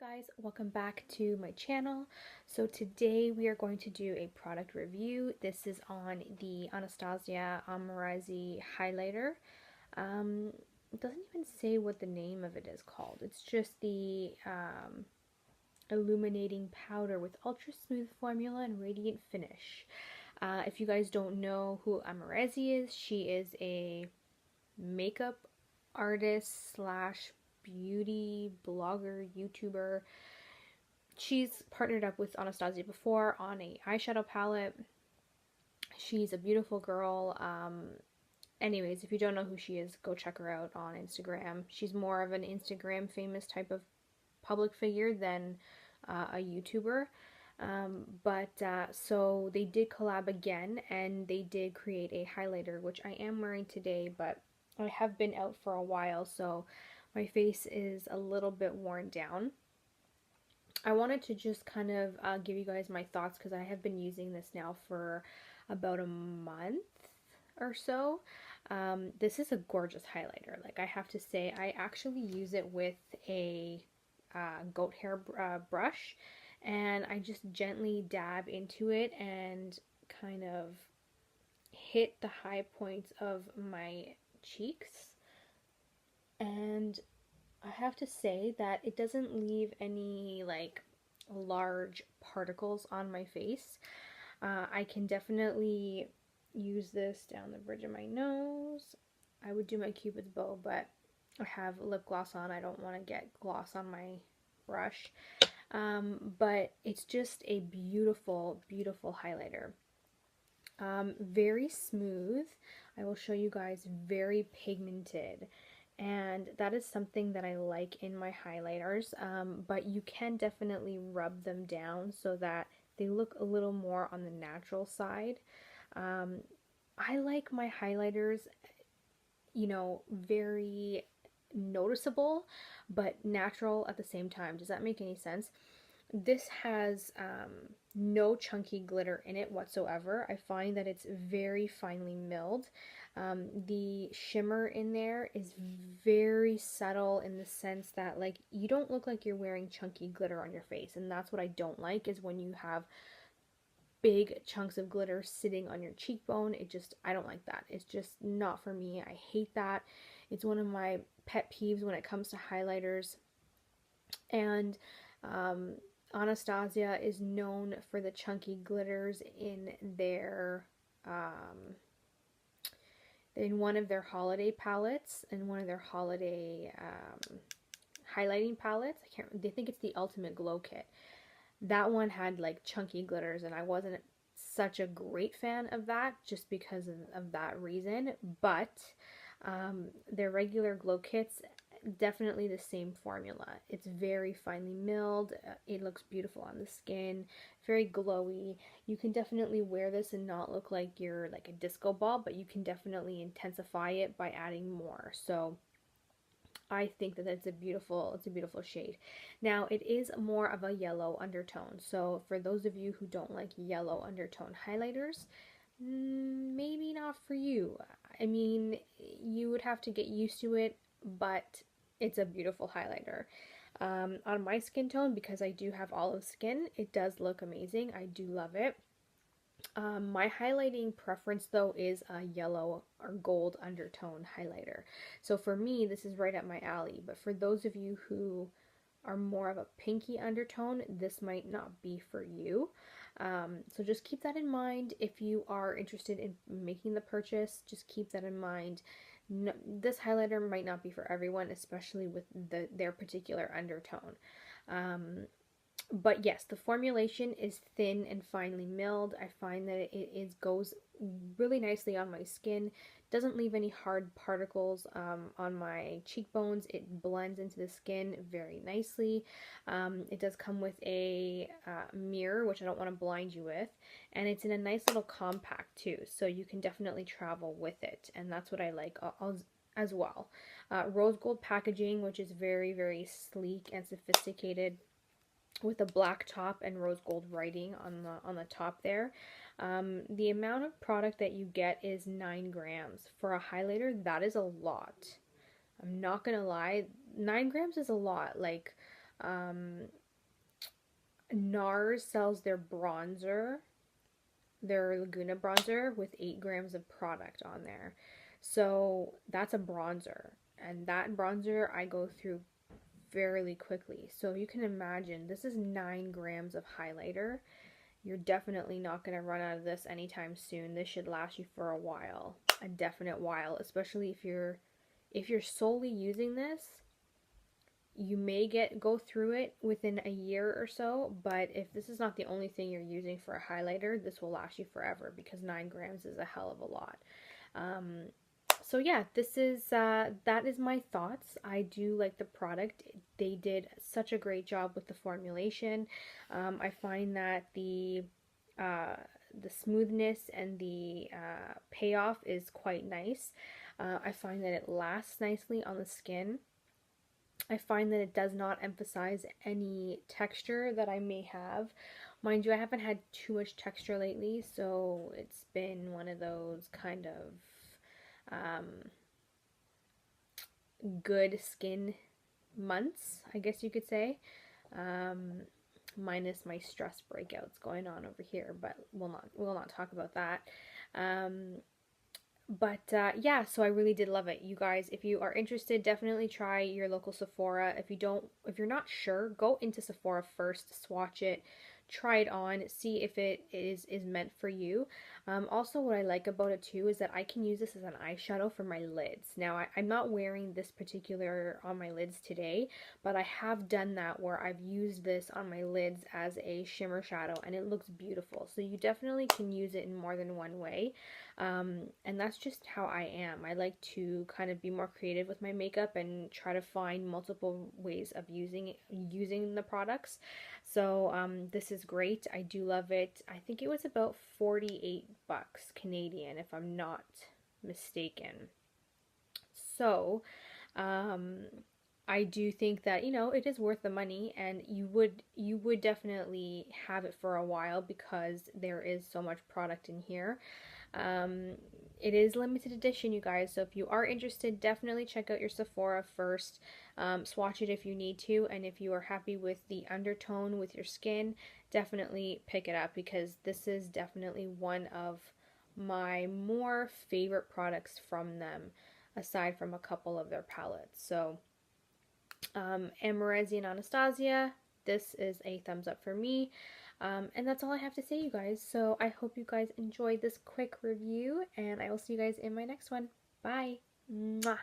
Guys, welcome back to my channel. So today we are going to do a product review. This is on the Anastasia Amrezy highlighter. It doesn't even say what the name of it is called. It's just the illuminating powder with ultra smooth formula and radiant finish. If you guys don't know who Amrezy is, she is a makeup artist slash beauty blogger, YouTuber. She's partnered up with Anastasia before on a eyeshadow palette. She's a beautiful girl. Anyways, if you don't know who she is, go check her out on Instagram. She's more of an Instagram famous type of public figure than a YouTuber. So they did collab again, and they did create a highlighter, which I am wearing today, but I have been out for a while, so my face is a little bit worn down. I wanted to just kind of give you guys my thoughts because I have been using this now for about a month or so. This is a gorgeous highlighter. Like, I have to say, I actually use it with a goat hair brush, and I just gently dab into it and kind of hit the high points of my cheeks. And I have to say that it doesn't leave any like large particles on my face. I can definitely use this down the bridge of my nose. I would do my cupid's bow, but I have lip gloss on. I don't want to get gloss on my brush. But it's just a beautiful, beautiful highlighter. Very smooth. I will show you guys, very pigmented. And that is something that I like in my highlighters, but you can definitely rub them down so that they look a little more on the natural side. I like my highlighters, very noticeable, but natural at the same time. Does that make any sense? This has no chunky glitter in it whatsoever. I find that it's very finely milled. The shimmer in there is very subtle in the sense that, like, you don't look like you're wearing chunky glitter on your face, and that's what I don't like, is when you have big chunks of glitter sitting on your cheekbone. I don't like that. It's just not for me. I hate that. It's one of my pet peeves when it comes to highlighters. And Anastasia is known for the chunky glitters in their in one of their holiday palettes, and one of their holiday highlighting palettes. They think it's the Ultimate Glow Kit. That one had like chunky glitters, and I wasn't such a great fan of that just because of that reason. But their regular glow kits, definitely the same formula. It's very finely milled. It looks beautiful on the skin, very glowy. You can definitely wear this and not look like you're like a disco ball, but you can definitely intensify it by adding more. So I think that it's a beautiful shade. Now, it is more of a yellow undertone. So for those of you who don't like yellow undertone highlighters, maybe not for you. I mean, you would have to get used to it, but it's a beautiful highlighter. On my skin tone, because I do have olive skin, it does look amazing. I do love it. My highlighting preference, though, is a yellow or gold undertone highlighter. So for me, this is right up my alley. But for those of you who are more of a pinky undertone, this might not be for you. So just keep that in mind. If you are interested in making the purchase, just keep that in mind. No, this highlighter might not be for everyone, especially with their particular undertone. But yes, the formulation is thin and finely milled. I find that it goes really nicely on my skin. Doesn't leave any hard particles on my cheekbones. It blends into the skin very nicely. It does come with a mirror, which I don't want to blind you with. And it's in a nice little compact too, so you can definitely travel with it. And that's what I like as well. Rose gold packaging, which is very, very sleek and sophisticated, with a black top and rose gold writing on the top there. The amount of product that you get is 9 grams. For a highlighter, that is a lot. I'm not gonna lie, 9 grams is a lot. Like, NARS sells their bronzer, their Laguna bronzer, with 8 grams of product on there. So that's a bronzer. And that bronzer I go through fairly quickly. So you can imagine this is 9 grams of highlighter. You're definitely not going to run out of this anytime soon. This should last you for a while, a definite while, especially if you're solely using this. You may go through it within a year or so, but if this is not the only thing you're using for a highlighter, this will last you forever because 9 grams is a hell of a lot. So yeah, this is that is my thoughts. I do like the product. They did such a great job with the formulation. I find that the smoothness and the payoff is quite nice. I find that it lasts nicely on the skin. I find that it does not emphasize any texture that I may have. Mind you, I haven't had too much texture lately, so it's been one of those kind of good skin months, I guess you could say. Minus my stress breakouts going on over here, but we'll not talk about that. Yeah, so I really did love it. You guys, if you are interested, definitely try your local Sephora. If you're not sure, go into Sephora first, swatch it, try it on, see if it is meant for you. Also, what I like about it too is that I can use this as an eyeshadow for my lids. Now, I'm not wearing this particular on my lids today, but I have done that where I've used this on my lids as a shimmer shadow, and it looks beautiful. So you definitely can use it in more than one way. And that's just how I am. I like to kind of be more creative with my makeup and try to find multiple ways of using the products. So this is great. I do love it. I think it was about 48 bucks Canadian, if I'm not mistaken. So I do think that, you know, it is worth the money, and you would definitely have it for a while because there is so much product in here. It is limited edition, you guys, so if you are interested, definitely check out your Sephora first. Swatch it if you need to, and if you are happy with the undertone with your skin, definitely pick it up because this is definitely one of my more favorite products from them, aside from a couple of their palettes. So Amrezy and Anastasia, this is a thumbs up for me. And that's all I have to say, you guys. So I hope you guys enjoyed this quick review, and I will see you guys in my next one. Bye. Mwah.